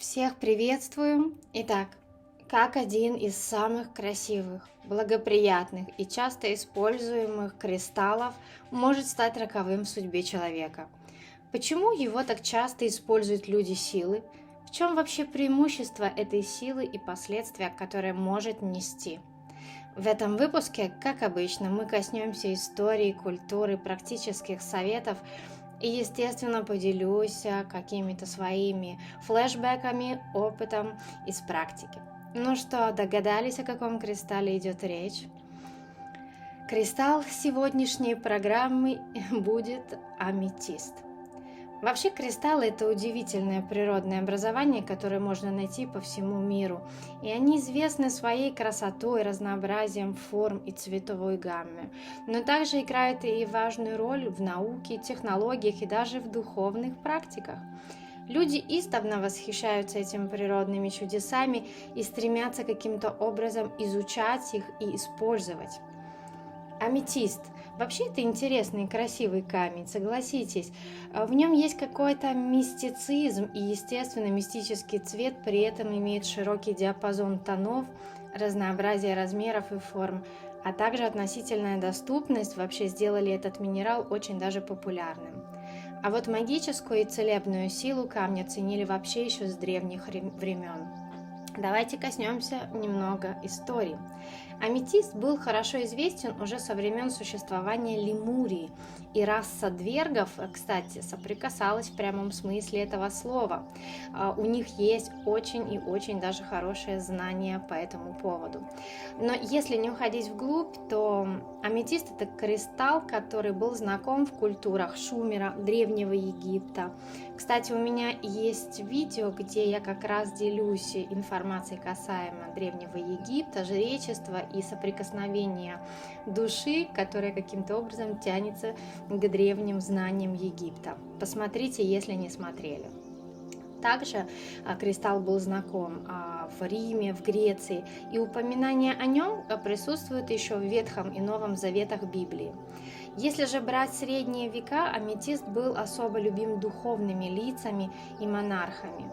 Всех приветствую! Итак, как один из самых красивых, благоприятных и часто используемых кристаллов может стать роковым в судьбе человека? Почему его так часто используют люди силы? В чем вообще преимущество этой силы и последствия, которые может нести? В этом выпуске, как обычно, мы коснемся истории, культуры, практических советов и, естественно, поделюсь какими-то своими флешбеками, опытом из практики. Ну что, догадались, о каком кристалле идет речь? Кристалл сегодняшней программы будет аметист. Вообще кристаллы – это удивительное природное образование, которое можно найти по всему миру. И они известны своей красотой, разнообразием форм и цветовой гамме. Но также играют и важную роль в науке, технологиях и даже в духовных практиках. Люди издавна восхищаются этими природными чудесами и стремятся каким-то образом изучать их и использовать. Аметист. Вообще это интересный и красивый камень, согласитесь. В нем есть какой-то мистицизм и, естественно, мистический цвет при этом имеет широкий диапазон тонов, разнообразие размеров и форм, а также относительная доступность вообще сделали этот минерал очень даже популярным. А вот магическую и целебную силу камня ценили вообще еще с древних времен. Давайте коснемся немного истории. Аметист был хорошо известен уже со времен существования Лемурии, и раса двергов, кстати, соприкасалась в прямом смысле этого слова. У них есть очень и очень даже хорошие знания по этому поводу. Но если не уходить вглубь, то аметист – это кристалл, который был знаком в культурах Шумера, Древнего Египта. Кстати, у меня есть видео, где я как раз делюсь информацией касаемо Древнего Египта, жречества и соприкосновения души, которая каким-то образом тянется к древним знаниям Египта. Посмотрите, если не смотрели. Также кристалл был знаком в Риме, в Греции, и упоминания о нем присутствуют еще в Ветхом и Новом Заветах Библии. Если же брать средние века, аметист был особо любим духовными лицами и монархами.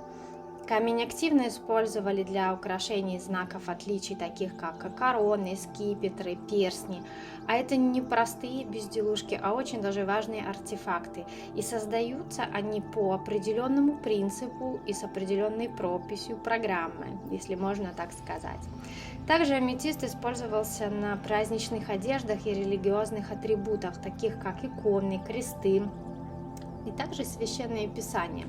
Камень активно использовали для украшений знаков отличий, таких как короны, скипетры, перстни. А это не простые безделушки, а очень даже важные артефакты. И создаются они по определенному принципу и с определенной прописью программы, если можно так сказать. Также аметист использовался на праздничных одеждах и религиозных атрибутах, таких как иконы, кресты, и также священные писания.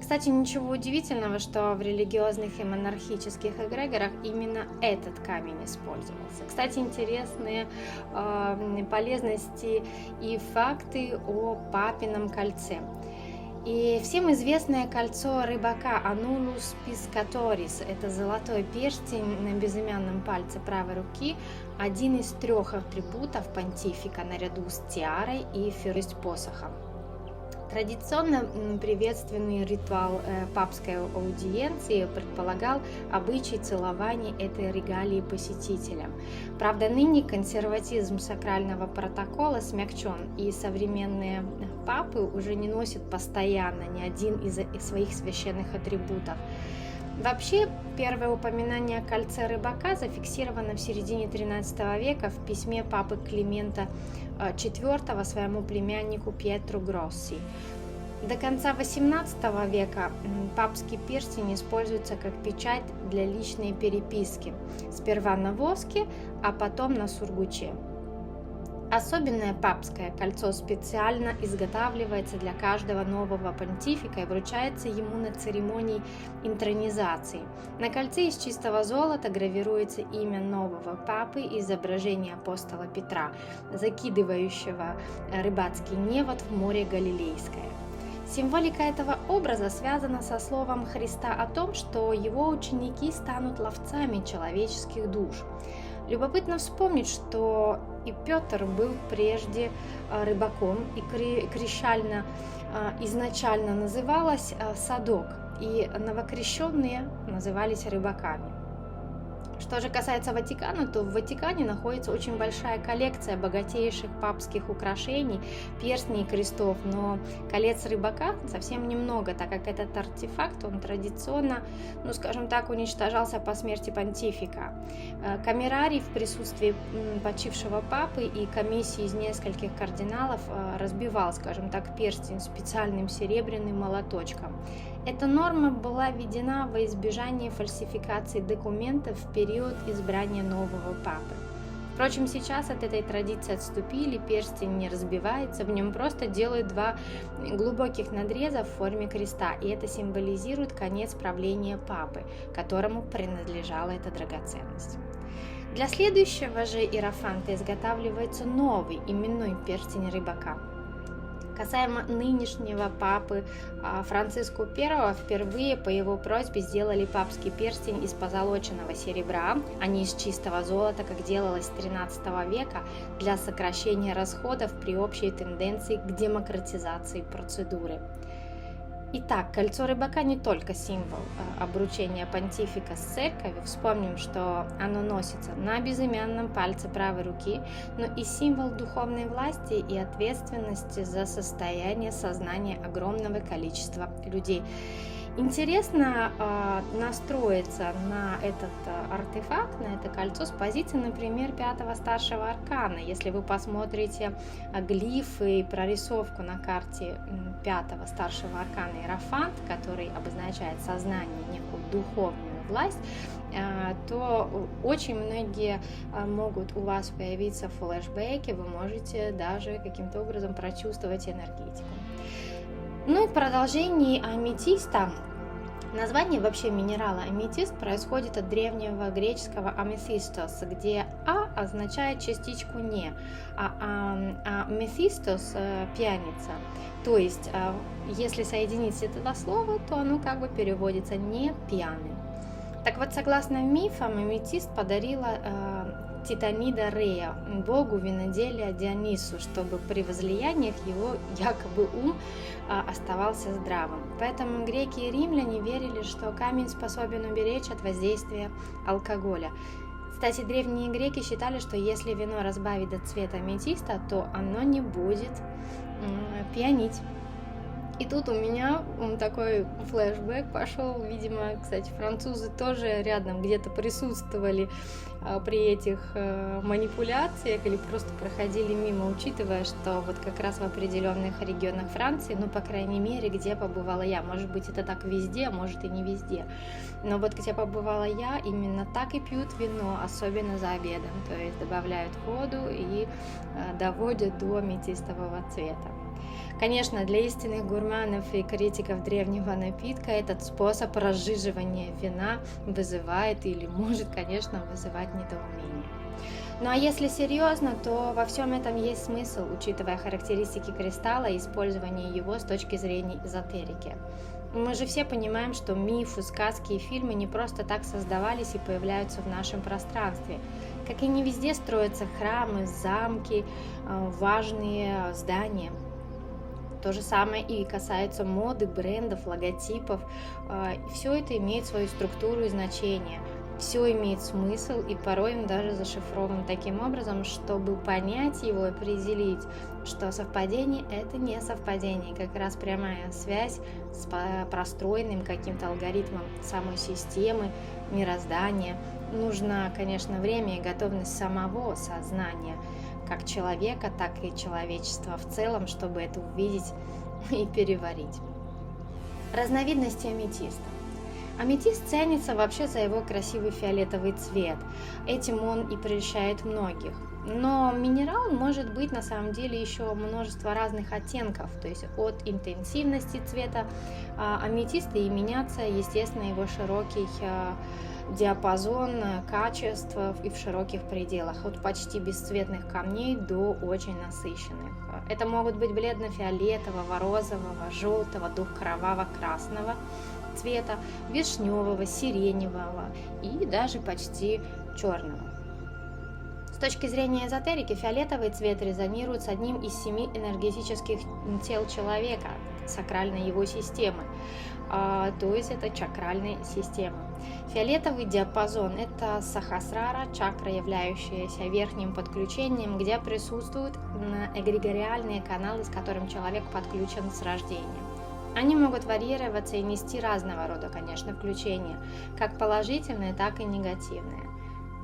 Кстати, ничего удивительного, что в религиозных и монархических эгрегорах именно этот камень использовался. Кстати, интересные полезности и факты о папином кольце. И всем известное кольцо рыбака Аннулус Пискаторис – это золотой перстень на безымянном пальце правой руки, один из 3 атрибутов понтифика наряду с тиарой и посохом. Традиционно приветственный ритуал папской аудиенции предполагал обычай целования этой регалии посетителям. Правда, ныне консерватизм сакрального протокола смягчен, и современные папы уже не носят постоянно ни один из своих священных атрибутов. Вообще, первое упоминание о кольце рыбака зафиксировано в середине XIII века в письме папы Климента IV своему племяннику Пьетру Гросси. До конца XVIII века папский перстень используется как печать для личной переписки, сперва на воске, а потом на сургуче. Особенное папское кольцо специально изготавливается для каждого нового понтифика и вручается ему на церемонии интронизации. На кольце из чистого золота гравируется имя нового папы и изображение апостола Петра, закидывающего рыбацкий невод в море Галилейское. Символика этого образа связана со словом Христа о том, что его ученики станут ловцами человеческих душ. Любопытно вспомнить, что и Петр был прежде рыбаком, и крещальна изначально называлась Садок, и новокрещенные назывались рыбаками. Что же касается Ватикана, то в Ватикане находится очень большая коллекция богатейших папских украшений, перстней и крестов, но колец рыбака совсем немного, так как этот артефакт, он традиционно, ну скажем так, уничтожался по смерти понтифика. Камерарий в присутствии почившего папы и комиссии из нескольких кардиналов разбивал, скажем так, перстень специальным серебряным молоточком. Эта норма была введена во избежание фальсификации документов в период избрания нового папы. Впрочем, сейчас от этой традиции отступили, перстень не разбивается, в нем просто делают два глубоких надреза в форме креста, и это символизирует конец правления папы, которому принадлежала эта драгоценность. Для следующего же иерофанта изготавливается новый именной перстень рыбака. Касаемо нынешнего папы Франциску I, впервые по его просьбе сделали папский перстень из позолоченного серебра, а не из чистого золота, как делалось с XIII века, для сокращения расходов при общей тенденции к демократизации процедуры. Итак, кольцо рыбака не только символ обручения понтифика с церковью, вспомним, что оно носится на безымянном пальце правой руки, но и символ духовной власти и ответственности за состояние сознания огромного количества людей. Интересно настроиться на этот артефакт, на это кольцо с позиции, например, 5-го старшего аркана. Если вы посмотрите глифы и прорисовку на карте 5-го старшего аркана иерофант, который обозначает сознание, некую духовную власть, то очень многие могут у вас появиться флешбеки, вы можете даже каким-то образом прочувствовать энергетику. Ну и в продолжении аметиста. Название вообще минерала аметист происходит от древнего греческого амethystos, где «а» означает частичку «не», а «мефистос» – «пьяница». То есть, если соединить это два слова, то оно как бы переводится «не пьяный». Так вот, согласно мифам, аметист подарила Титанида Рея, богу виноделия Дионису, чтобы при возлияниях его якобы ум оставался здравым. Поэтому греки и римляне верили, что камень способен уберечь от воздействия алкоголя. Кстати, древние греки считали, что если вино разбавить до цвета аметиста, то оно не будет пьянить. И тут у меня такой флешбэк пошел, видимо, кстати, французы тоже рядом где-то присутствовали при этих манипуляциях или просто проходили мимо, учитывая, что вот как раз в определенных регионах Франции, ну, по крайней мере, где побывала я, может быть, это так везде, а может и не везде, но вот где побывала я, именно так и пьют вино, особенно за обедом, то есть добавляют воду и доводят до аметистового цвета. Конечно, для истинных гурманов и критиков древнего напитка этот способ разжиживания вина вызывает или может, конечно, вызывать недоумение. Ну а если серьезно, то во всем этом есть смысл, учитывая характеристики кристалла и использование его с точки зрения эзотерики. Мы же все понимаем, что мифы, сказки и фильмы не просто так создавались и появляются в нашем пространстве. Как и не везде строятся храмы, замки, важные здания. То же самое и касается моды, брендов, логотипов. Все это имеет свою структуру и значение. Все имеет смысл, и порой он даже зашифрован таким образом, чтобы понять его и определить, что совпадение – это не совпадение, как раз прямая связь с простроенным каким-то алгоритмом самой системы, мироздания. Нужно, конечно, время и готовность самого сознания, как человека, так и человечества в целом, чтобы это увидеть и переварить. Разновидности аметиста. Аметист ценится вообще за его красивый фиолетовый цвет. Этим он и прельщает многих. Но минерал может быть на самом деле еще множество разных оттенков, то есть от интенсивности цвета аметиста и меняться, естественно, его широкий диапазон качеств и в широких пределах, от почти бесцветных камней до очень насыщенных. Это могут быть бледно-фиолетового, розового, желтого до кроваво-красного цвета, вишневого, сиреневого и даже почти черного. С точки зрения эзотерики, фиолетовый цвет резонирует с одним из 7 энергетических тел человека, сакральной его системы, то есть это чакральная система. Фиолетовый диапазон – это сахасрара, чакра, являющаяся верхним подключением, где присутствуют эгрегориальные каналы, с которым человек подключен с рождения. Они могут варьироваться и нести разного рода, конечно, включения, как положительные, так и негативные.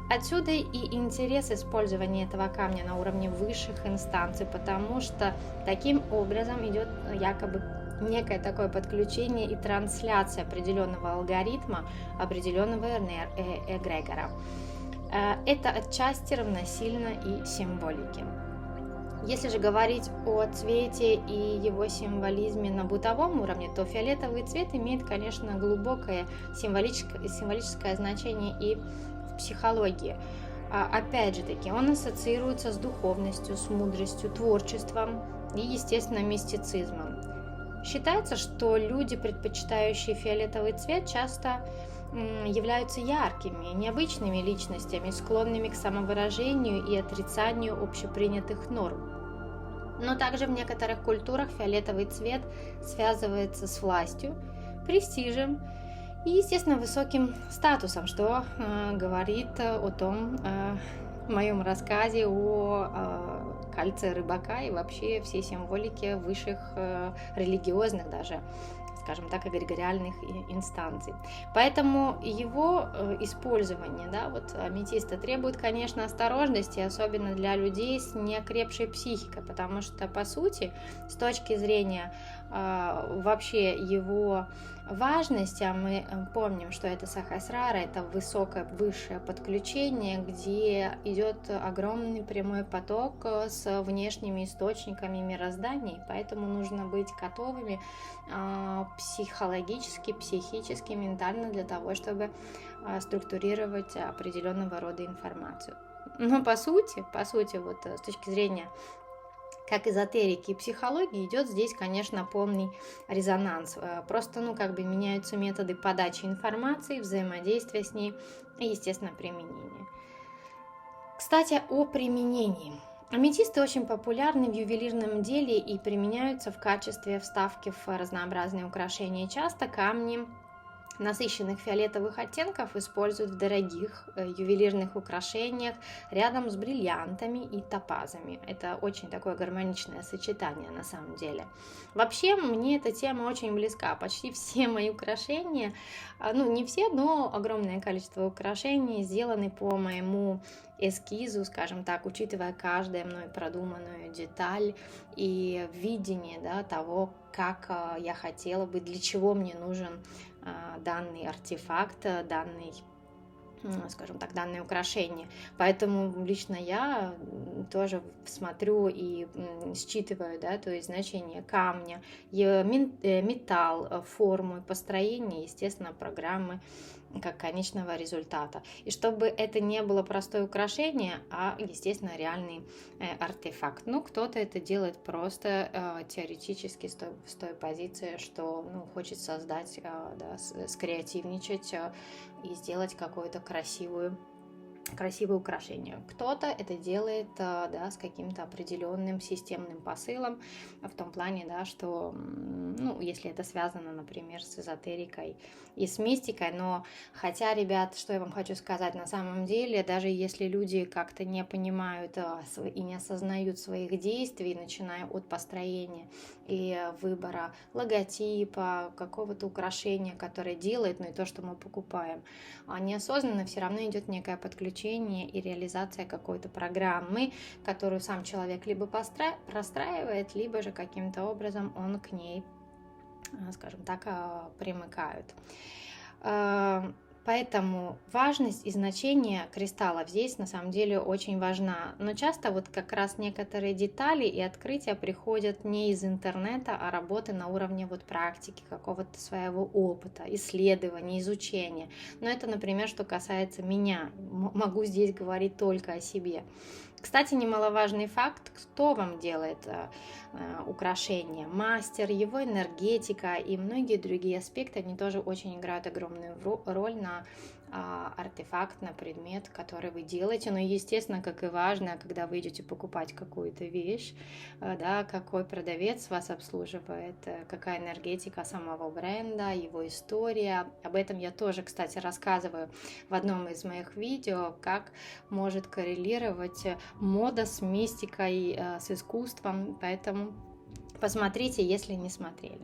Отсюда и интерес использования этого камня на уровне высших инстанций, потому что таким образом идет якобы некое такое подключение и трансляция определенного алгоритма, определенного эгрегора. Это отчасти равносильно и символике. Если же говорить о цвете и его символизме на бытовом уровне, то фиолетовый цвет имеет, конечно, глубокое символическое значение и в психологии. Опять же таки, он ассоциируется с духовностью, с мудростью, творчеством и, естественно, мистицизмом. Считается, что люди, предпочитающие фиолетовый цвет, часто являются яркими, необычными личностями, склонными к самовыражению и отрицанию общепринятых норм. Но также в некоторых культурах фиолетовый цвет связывается с властью, престижем и, естественно, высоким статусом, что говорит о том, в моем рассказе о кольце рыбака и вообще всей символике высших религиозных даже, скажем так, эгрегориальных инстанций. Поэтому его использование, да, вот аметиста требует, конечно, осторожности, особенно для людей с неокрепшей психикой, потому что, по сути, с точки зрения вообще его важности, а мы помним, что это сахасрара, это высокое, высшее подключение, где идет огромный прямой поток с внешними источниками мироздания, поэтому нужно быть готовыми психологически, психически, ментально для того, чтобы структурировать определенного рода информацию. Но по сути, вот с точки зрения как эзотерики и психологии, идет здесь, конечно, полный резонанс. Просто, меняются методы подачи информации, взаимодействия с ней и, естественно, применения. Кстати, о применении. Аметисты очень популярны в ювелирном деле и применяются в качестве вставки в разнообразные украшения. Часто камни насыщенных фиолетовых оттенков используют в дорогих ювелирных украшениях рядом с бриллиантами и топазами. Это очень такое гармоничное сочетание на самом деле. Вообще, мне эта тема очень близка. Почти все мои украшения, не все, но огромное количество украшений сделаны по моему эскизу, скажем так, учитывая каждую мной продуманную деталь и видение, да, того, как я хотела бы, для чего мне нужен данный артефакт, данное украшение. Поэтому лично я тоже смотрю и считываю, да, то есть значение камня, металл, форму, построение, естественно, программы как конечного результата. И чтобы это не было простое украшение, а, естественно, реальный артефакт. Кто-то это делает просто теоретически с той позиции, что хочет создать, скреативничать и сделать какое-то красивое украшение. Кто-то это делает, с каким-то определенным системным посылом, в том плане, что, если это связано, например, с эзотерикой и с мистикой, но хотя, ребят, что я вам хочу сказать, на самом деле, даже если люди как-то не понимают и не осознают своих действий, начиная от построения и выбора логотипа, какого-то украшения, которое делает, и то, что мы покупаем, неосознанно все равно идет некое подключение и реализация какой-то программы, которую сам человек либо простраивает, либо же каким-то образом он к ней, скажем так, примыкает. Поэтому важность и значение кристаллов здесь на самом деле очень важна. Но часто как раз некоторые детали и открытия приходят не из интернета, а работы на уровне практики, какого-то своего опыта, исследования, изучения. Но это, например, что касается меня. Могу здесь говорить только о себе. Кстати, немаловажный факт, кто вам делает украшения. Мастер, его энергетика и многие другие аспекты, они тоже очень играют огромную роль на артефакт, на предмет, который вы делаете. Но, естественно, как и важно, когда вы идете покупать какую-то вещь, да, какой продавец вас обслуживает, какая энергетика самого бренда, его история. Об этом я тоже, кстати, рассказываю в одном из моих видео, как может коррелировать мода с мистикой, с искусством. Поэтому посмотрите, если не смотрели.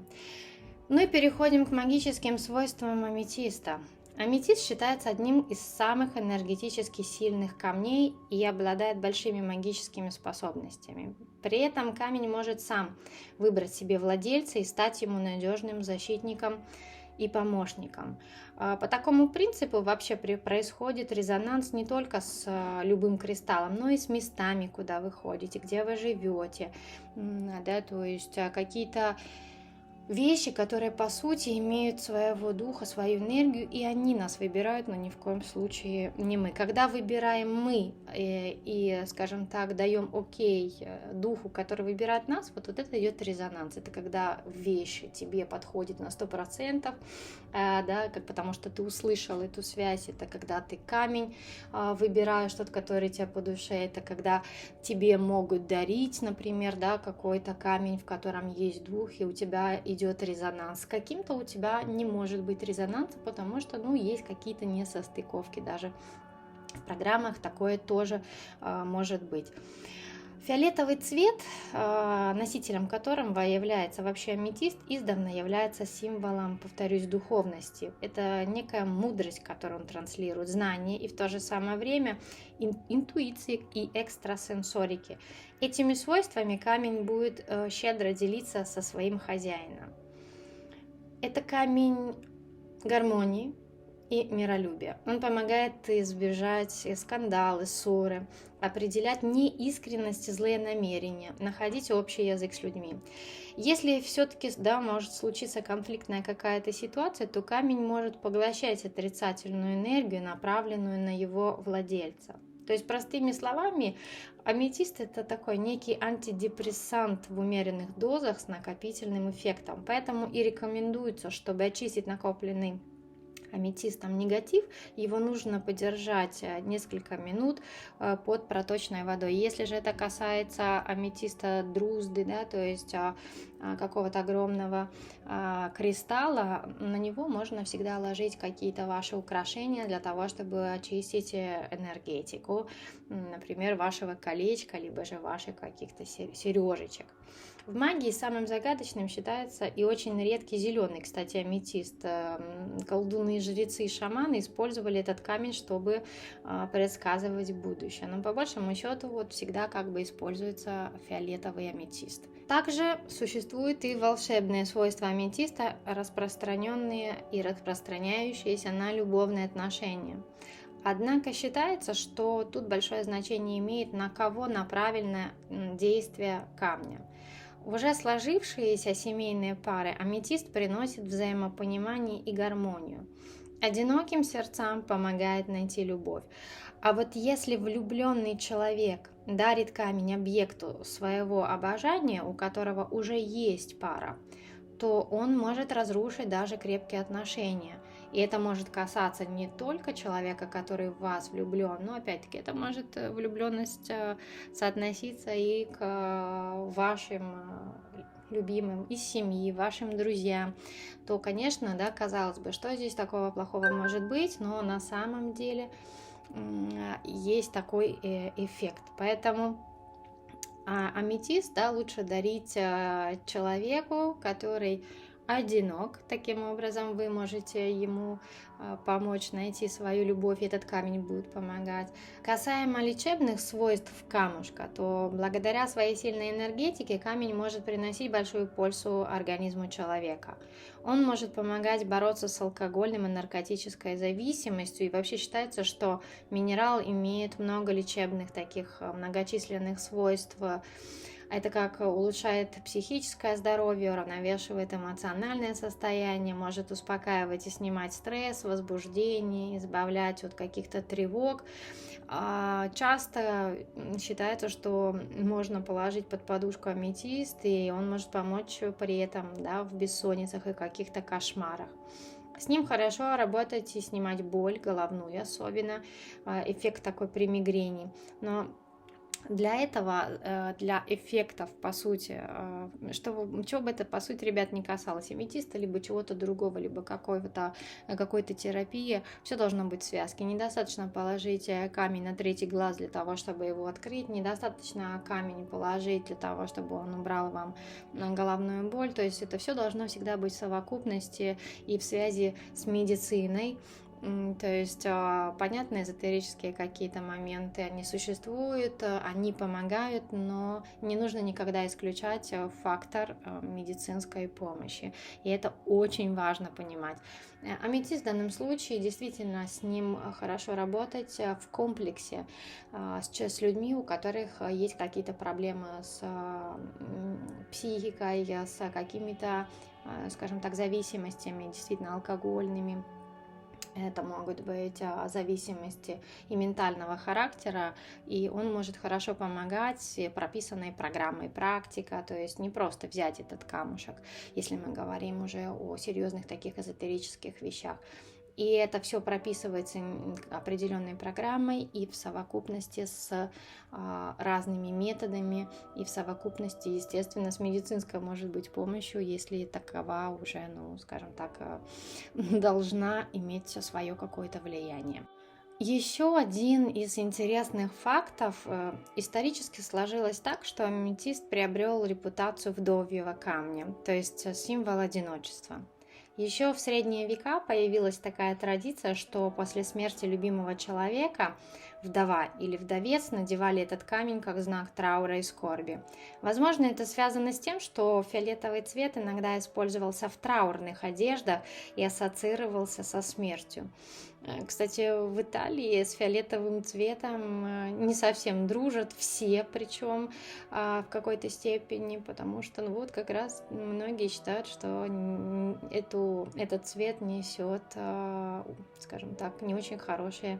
Ну и переходим к магическим свойствам аметиста. Аметист считается одним из самых энергетически сильных камней и обладает большими магическими способностями. При этом камень может сам выбрать себе владельца и стать ему надежным защитником и помощником. По такому принципу вообще происходит резонанс не только с любым кристаллом, но и с местами, куда вы ходите, где вы живете, да, то есть какие-то вещи, которые по сути имеют своего духа, свою энергию, и они нас выбирают, но ни в коем случае не мы. Когда выбираем мы и, скажем так, даем окей духу, который выбирает нас, вот это идет резонанс. Это когда вещь тебе подходит на 100%, да, потому что ты услышал эту связь. Это когда ты камень выбираешь, тот, который тебе по душе. Это когда тебе могут дарить, например, да, какой-то камень, в котором есть дух, и у тебя идет резонанс. С каким-то у тебя не может быть резонанса, потому что, есть какие-то несостыковки. Даже в программах такое тоже может быть. Фиолетовый цвет, носителем которого является вообще аметист, издавна является символом, повторюсь, духовности. Это некая мудрость, которую он транслирует, знание и в то же самое время интуиции и экстрасенсорики. Этими свойствами камень будет щедро делиться со своим хозяином. Это камень гармонии и миролюбия. Он помогает избежать скандалы, ссоры, определять неискренность, злые намерения, находить общий язык с людьми. Если все-таки, может случиться конфликтная какая-то ситуация, то камень может поглощать отрицательную энергию, направленную на его владельца. То есть, простыми словами, аметист – это такой некий антидепрессант в умеренных дозах с накопительным эффектом. Поэтому и рекомендуется, чтобы очистить накопленный аметистом негатив, его нужно подержать несколько минут под проточной водой. Если же это касается аметиста друзды, да, то есть какого-то огромного кристалла, на него можно всегда ложить какие-то ваши украшения для того, чтобы очистить энергетику, например, вашего колечка, либо же ваших каких-то сережечек. В магии самым загадочным считается и очень редкий зеленый, кстати, аметист. Колдуны, жрецы и шаманы использовали этот камень, чтобы предсказывать будущее. Но по большому счету всегда используется фиолетовый аметист. Также существуют и волшебные свойства аметиста, распространенные и распространяющиеся на любовные отношения. Однако считается, что тут большое значение имеет, на кого направлено действие камня. В уже сложившиеся семейные пары аметист приносит взаимопонимание и гармонию. Одиноким сердцам помогает найти любовь. А вот если влюбленный человек дарит камень объекту своего обожания, у которого уже есть пара, то он может разрушить даже крепкие отношения. И это может касаться не только человека, который в вас влюблен, но опять-таки это может влюбленность соотноситься и к вашим любимым из семьи, вашим друзьям, то, конечно, да, казалось бы, что здесь такого плохого может быть, но на самом деле есть такой эффект. Поэтому аметист, да, лучше дарить человеку, который одинок. Таким образом вы можете ему помочь найти свою любовь, и этот камень будет помогать. Касаемо лечебных свойств камушка, то благодаря своей сильной энергетике камень может приносить большую пользу организму человека. Он может помогать бороться с алкогольным и наркотической зависимостью, и вообще считается, что минерал имеет много лечебных таких многочисленных свойств. Это как улучшает психическое здоровье, уравновешивает эмоциональное состояние, может успокаивать и снимать стресс, возбуждение, избавлять от каких-то тревог. Часто считается, что можно положить под подушку аметист, и он может помочь при этом, да, в бессонницах и каких-то кошмарах. С ним хорошо работать и снимать боль, головную особенно, эффект такой при мигрени. Но для этого, для эффектов, по сути, чего бы это, по сути, ребят, не касалось, аметиста, либо чего-то другого, либо какой-то терапии, все должно быть в связке. Недостаточно положить камень на третий глаз для того, чтобы его открыть, недостаточно камень положить для того, чтобы он убрал вам головную боль, то есть это все должно всегда быть в совокупности и в связи с медициной. То есть, понятно, эзотерические какие-то моменты, они существуют, они помогают, но не нужно никогда исключать фактор медицинской помощи. И это очень важно понимать. Аметист в данном случае действительно с ним хорошо работать в комплексе с людьми, у которых есть какие-то проблемы с психикой, с какими-то, скажем так, зависимостями, действительно алкогольными. Это могут быть зависимости и ментального характера, и он может хорошо помогать прописанной программой практика, то есть не просто взять этот камушек, если мы говорим уже о серьезных таких эзотерических вещах. И это все прописывается определенной программой и в совокупности с разными методами, и в совокупности, естественно, с медицинской, может быть, помощью, если такова уже, скажем так, должна иметь свое какое-то влияние. Еще один из интересных фактов. Исторически сложилось так, что аметист приобрел репутацию вдовьего камня, то есть символ одиночества. Еще в средние века появилась такая традиция, что после смерти любимого человека вдова или вдовец надевали этот камень как знак траура и скорби. Возможно, это связано с тем, что фиолетовый цвет иногда использовался в траурных одеждах и ассоциировался со смертью. Кстати, в Италии с фиолетовым цветом не совсем дружат все, причем в какой-то степени, потому что как раз многие считают, что этот цвет несет, скажем так, не очень хорошие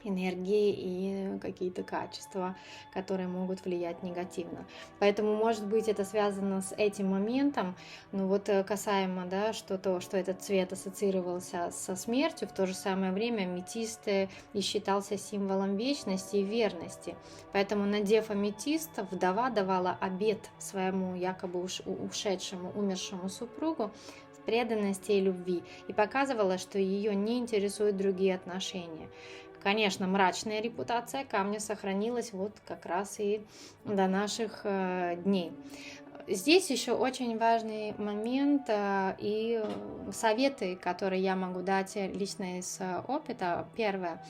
энергии и какие-то качества, которые могут влиять негативно. Поэтому, может быть, это связано с этим моментом, но касаемо, что этот цвет ассоциировался со смертью, в то же самое время аметист и считался символом вечности и верности. Поэтому, надев аметист, вдова давала обет своему якобы ушедшему, умершему супругу в преданности и любви и показывала, что ее не интересуют другие отношения. Конечно, мрачная репутация камня сохранилась как раз и до наших дней. Здесь еще очень важный момент и советы, которые я могу дать лично из опыта. Первое.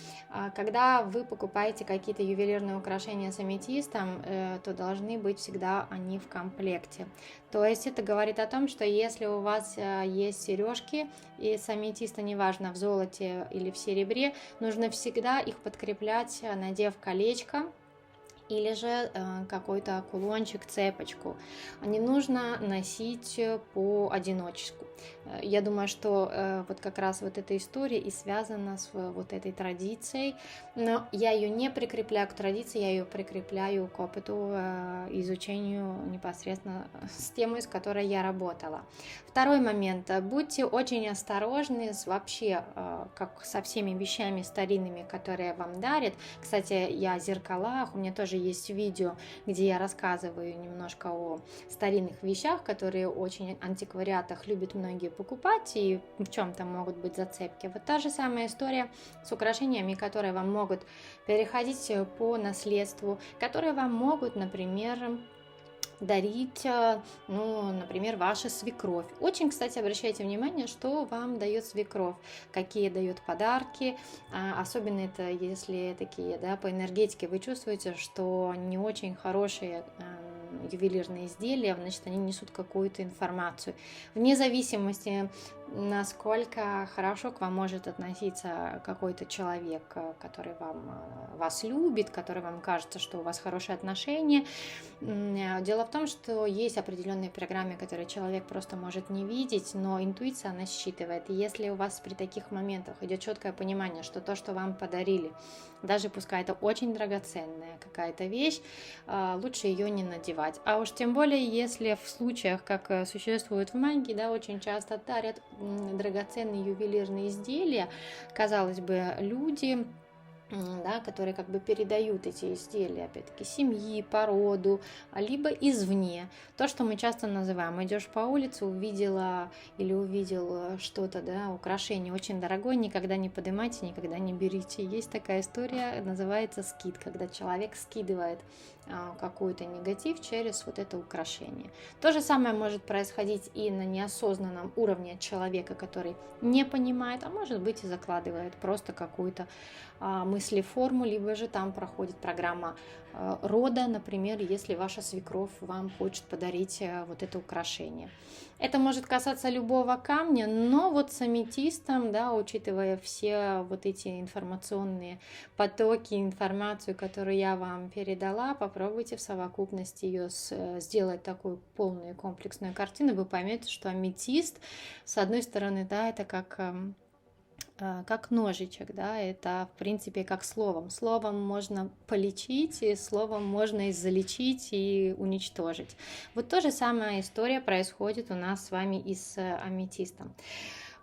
Когда вы покупаете какие-то ювелирные украшения с аметистом, то должны быть всегда они в комплекте. То есть это говорит о том, что если у вас есть сережки и с аметиста, неважно, в золоте или в серебре, нужно всегда их подкреплять, надев колечко, или же какой-то кулончик, цепочку. Не нужно носить по одиночку. Я думаю, что как раз эта история и связана с этой традицией, но я ее не прикрепляю к традиции, я ее прикрепляю к опыту, изучению непосредственно с темой, с которой я работала. Второй момент. Будьте очень осторожны вообще, как со всеми вещами старинными, которые вам дарят. Кстати, я о зеркалах, у меня тоже есть видео, где я рассказываю немножко о старинных вещах, которые очень антиквариатах любят многие покупать и в чем-то могут быть зацепки. Та же самая история с украшениями, которые вам могут переходить по наследству, которые вам могут, например, дарить, например, ваша свекровь. Очень, кстати, обращайте внимание, что вам дает свекровь, какие дает подарки, особенно это если такие, по энергетике вы чувствуете, что не очень хорошие ювелирные изделия, значит, они несут какую-то информацию. Вне зависимости, насколько хорошо к вам может относиться какой-то человек, который вас любит, который вам кажется, что у вас хорошие отношения. Дело в том, что есть определенные программы, которые человек просто может не видеть, но интуиция, она считывает. И если у вас при таких моментах идет четкое понимание, что то, что вам подарили, даже пускай это очень драгоценная какая-то вещь, лучше ее не надевать. А уж тем более, если в случаях, как существует в магии, очень часто дарят драгоценные ювелирные изделия, казалось бы, люди, да, которые как бы передают эти изделия, опять-таки, семьи, по роду, либо извне. То, что мы часто называем, идешь по улице, увидела или увидел что-то, да, украшение очень дорогое, никогда не поднимайте, никогда не берите. Есть такая история, называется скид, когда человек скидывает какой-то негатив через вот это украшение. То же самое может происходить и на неосознанном уровне человека, который не понимает, а может быть и закладывает просто какую-то мыслеформу, либо же там проходит программа рода, например, если ваша свекровь вам хочет подарить вот это украшение. Это может касаться любого камня, но вот с аметистом, да, учитывая все вот эти информационные потоки, информацию, которую я вам передала, попробуйте в совокупности ее сделать такую полную комплексную картину, вы поймете, что аметист, с одной стороны, да, это как ножичек, да, это в принципе как словом. Словом можно полечить, и словом можно и залечить, и уничтожить. Вот то же самая история происходит у нас с вами и с аметистом.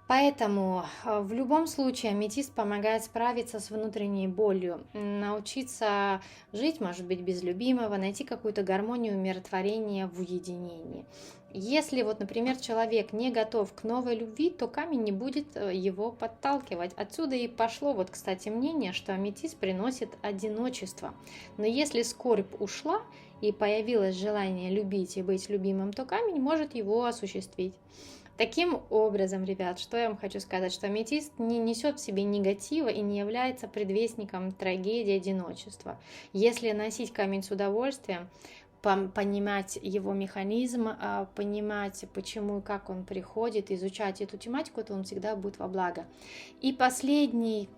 Поэтому в любом случае аметист помогает справиться с внутренней болью, научиться жить, может быть, без любимого, найти какую-то гармонию, умиротворение в уединении. Если вот, например, человек не готов к новой любви, то камень не будет его подталкивать. Отсюда и пошло, вот, кстати, мнение, что аметист приносит одиночество. Но если скорбь ушла и появилось желание любить и быть любимым, то камень может его осуществить. Таким образом, ребят, что я вам хочу сказать, что аметист не несет в себе негатива и не является предвестником трагедии одиночества. Если носить камень с удовольствием, понимать его механизм, понимать, почему и как он приходит, изучать эту тематику, то он всегда будет во благо. И последний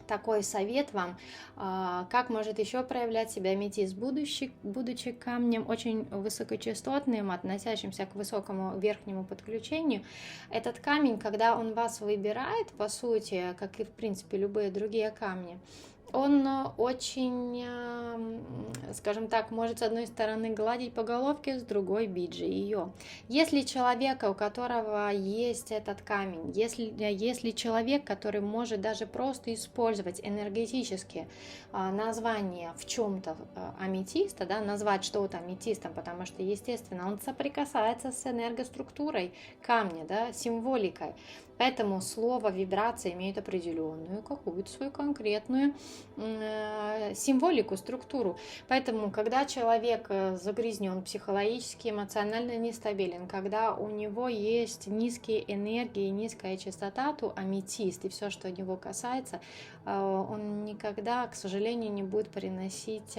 такой совет вам, как может еще проявлять себя аметист, будучи камнем очень высокочастотным, относящимся к высокому верхнему подключению. Этот камень, когда он вас выбирает, по сути, как и в принципе любые другие камни, он очень, скажем так, может с одной стороны гладить по головке, с другой бить же ее. Если человека, у которого есть этот камень, если человек, который может даже просто использовать энергетически название в чем-то аметиста, да, назвать что-то аметистом, потому что, естественно, он соприкасается с энергоструктурой камня, да, символикой. Поэтому слово, вибрация имеют определенную какую-то свою конкретную символику, структуру. Поэтому, когда человек загрязнен психологически, эмоционально нестабилен, когда у него есть низкие энергии, низкая частота, то аметист и все, что него касается, он никогда, к сожалению, не будет приносить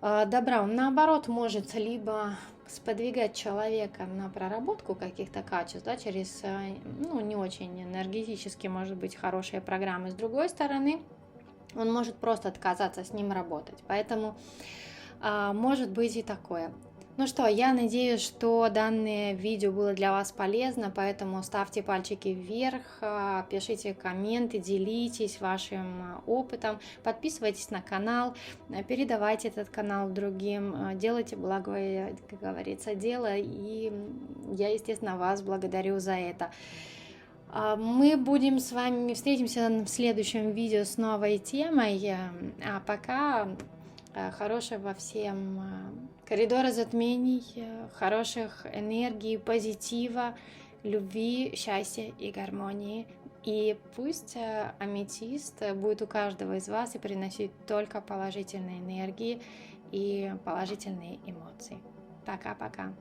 добра. Он, наоборот, может либо сподвигать человека на проработку каких-то качеств, да, через не очень энергетически, может быть, хорошие программы. С другой стороны, он может просто отказаться с ним работать. Поэтому может быть и такое. Ну что, я надеюсь, что данное видео было для вас полезно, поэтому ставьте пальчики вверх, пишите комменты, делитесь вашим опытом, подписывайтесь на канал, передавайте этот канал другим, делайте благое, как говорится, дело, и я, естественно, вас благодарю за это. Мы будем с вами встретимся в следующем видео с новой темой, а пока хорошего всем коридора затмений, хороших энергий, позитива, любви, счастья и гармонии. И пусть аметист будет у каждого из вас и приносить только положительные энергии и положительные эмоции. Пока-пока.